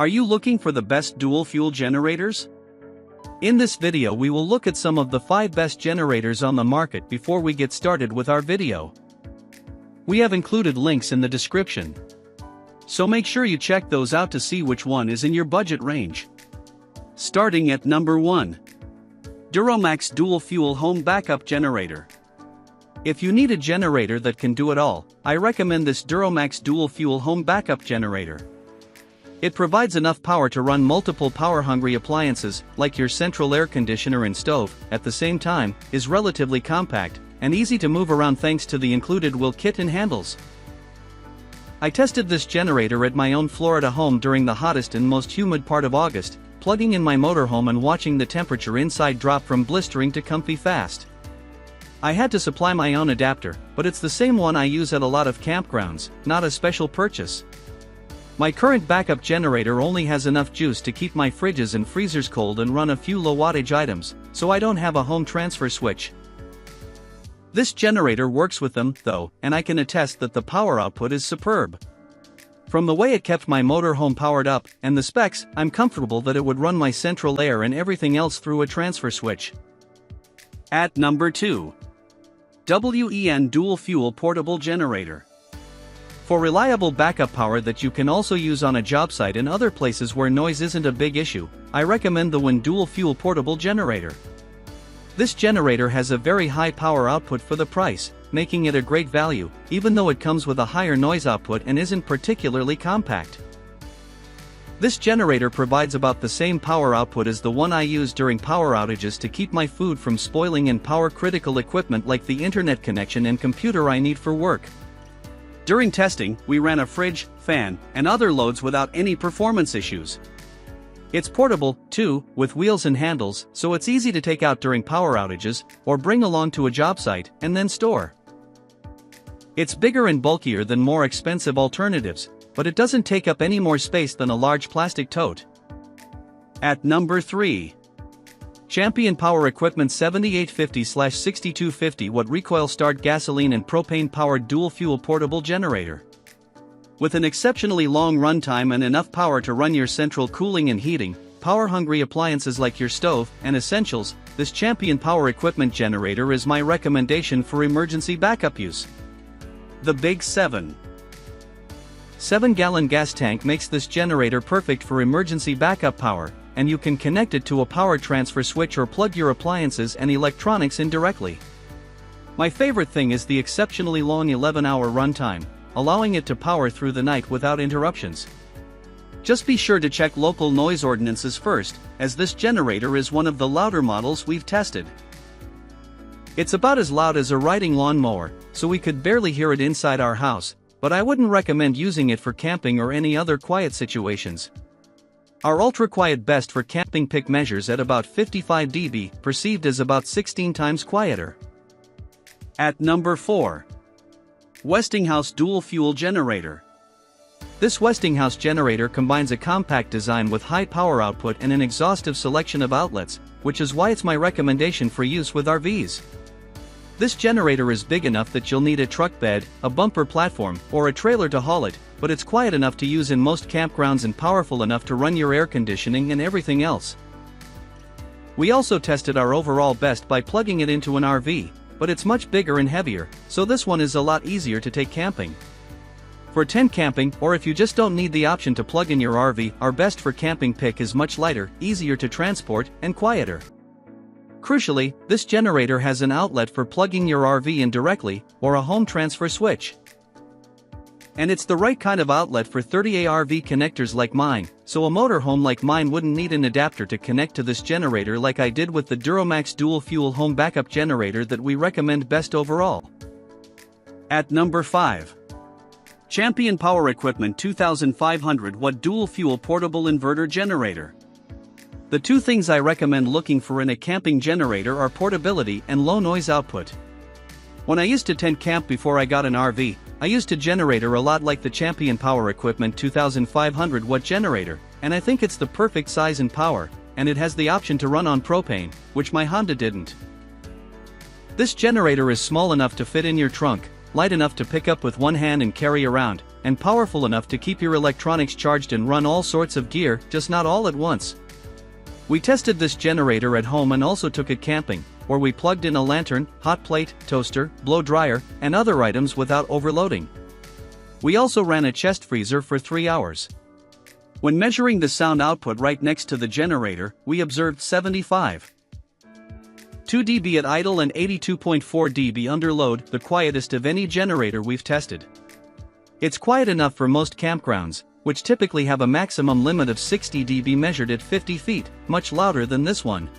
Are you looking for the best dual-fuel generators? In this video we will look at some of the 5 best generators on the market before we get started with our video. We have included links in the description, so make sure you check those out to see which one is in your budget range. Starting at number 1. Duromax Dual-Fuel Home Backup Generator. If you need a generator that can do it all, I recommend this Duromax Dual-Fuel Home Backup Generator. It provides enough power to run multiple power-hungry appliances, like your central air conditioner and stove, at the same time, is relatively compact, and easy to move around thanks to the included wheel kit and handles. I tested this generator at my own Florida home during the hottest and most humid part of August, plugging in my motorhome and watching the temperature inside drop from blistering to comfy fast. I had to supply my own adapter, but it's the same one I use at a lot of campgrounds, not a special purchase. My current backup generator only has enough juice to keep my fridges and freezers cold and run a few low wattage items, so I don't have a home transfer switch. This generator works with them, though, and I can attest that the power output is superb. From the way it kept my motorhome powered up, and the specs, I'm comfortable that it would run my central air and everything else through a transfer switch. At number 2. WEN Dual Fuel Portable Generator. For reliable backup power that you can also use on a job site and other places where noise isn't a big issue, I recommend the WEN Dual Fuel Portable Generator. This generator has a very high power output for the price, making it a great value, even though it comes with a higher noise output and isn't particularly compact. This generator provides about the same power output as the one I use during power outages to keep my food from spoiling and power-critical equipment like the internet connection and computer I need for work. During testing, we ran a fridge, fan, and other loads without any performance issues. It's portable, too, with wheels and handles, so it's easy to take out during power outages, or bring along to a job site, and then store. It's bigger and bulkier than more expensive alternatives, but it doesn't take up any more space than a large plastic tote. At number 3. Champion Power Equipment 7850/6250 Watt Recoil Start Gasoline and Propane-Powered Dual-Fuel Portable Generator. With an exceptionally long runtime and enough power to run your central cooling and heating, power-hungry appliances like your stove, and essentials, this Champion Power Equipment generator is my recommendation for emergency backup use. The Big 7. 7-gallon gas tank makes this generator perfect for emergency backup power, and you can connect it to a power transfer switch or plug your appliances and electronics in directly. My favorite thing is the exceptionally long 11-hour runtime, allowing it to power through the night without interruptions. Just be sure to check local noise ordinances first, as this generator is one of the louder models we've tested. It's about as loud as a riding lawnmower, so we could barely hear it inside our house, but I wouldn't recommend using it for camping or any other quiet situations. Our ultra-quiet best for camping pick measures at about 55 dB, perceived as about 16 times quieter. At number 4. Westinghouse Dual Fuel Generator. This Westinghouse generator combines a compact design with high power output and an exhaustive selection of outlets, which is why it's my recommendation for use with RVs. This generator is big enough that you'll need a truck bed, a bumper platform, or a trailer to haul it, but it's quiet enough to use in most campgrounds and powerful enough to run your air conditioning and everything else. We also tested our overall best by plugging it into an RV, but it's much bigger and heavier, so this one is a lot easier to take camping. For tent camping, or if you just don't need the option to plug in your RV, our best for camping pick is much lighter, easier to transport, and quieter. Crucially, this generator has an outlet for plugging your RV in directly, or a home transfer switch. And it's the right kind of outlet for 30A RV connectors like mine, so a motorhome like mine wouldn't need an adapter to connect to this generator like I did with the Duromax Dual Fuel Home Backup Generator that we recommend best overall. At number 5. Champion Power Equipment 2500 Watt Dual Fuel Portable Inverter Generator. The two things I recommend looking for in a camping generator are portability and low noise output. When I used to tent camp before I got an RV, I used a generator a lot like the Champion Power Equipment 2500 Watt generator, and I think it's the perfect size and power, and it has the option to run on propane, which my Honda didn't. This generator is small enough to fit in your trunk, light enough to pick up with one hand and carry around, and powerful enough to keep your electronics charged and run all sorts of gear, just not all at once. We tested this generator at home and also took it camping, where we plugged in a lantern, hot plate, toaster, blow dryer, and other items without overloading. We also ran a chest freezer for 3 hours. When measuring the sound output right next to the generator, we observed 75.2 dB at idle and 82.4 dB under load, the quietest of any generator we've tested. It's quiet enough for most campgrounds, which typically have a maximum limit of 60 dB measured at 50 feet, much louder than this one.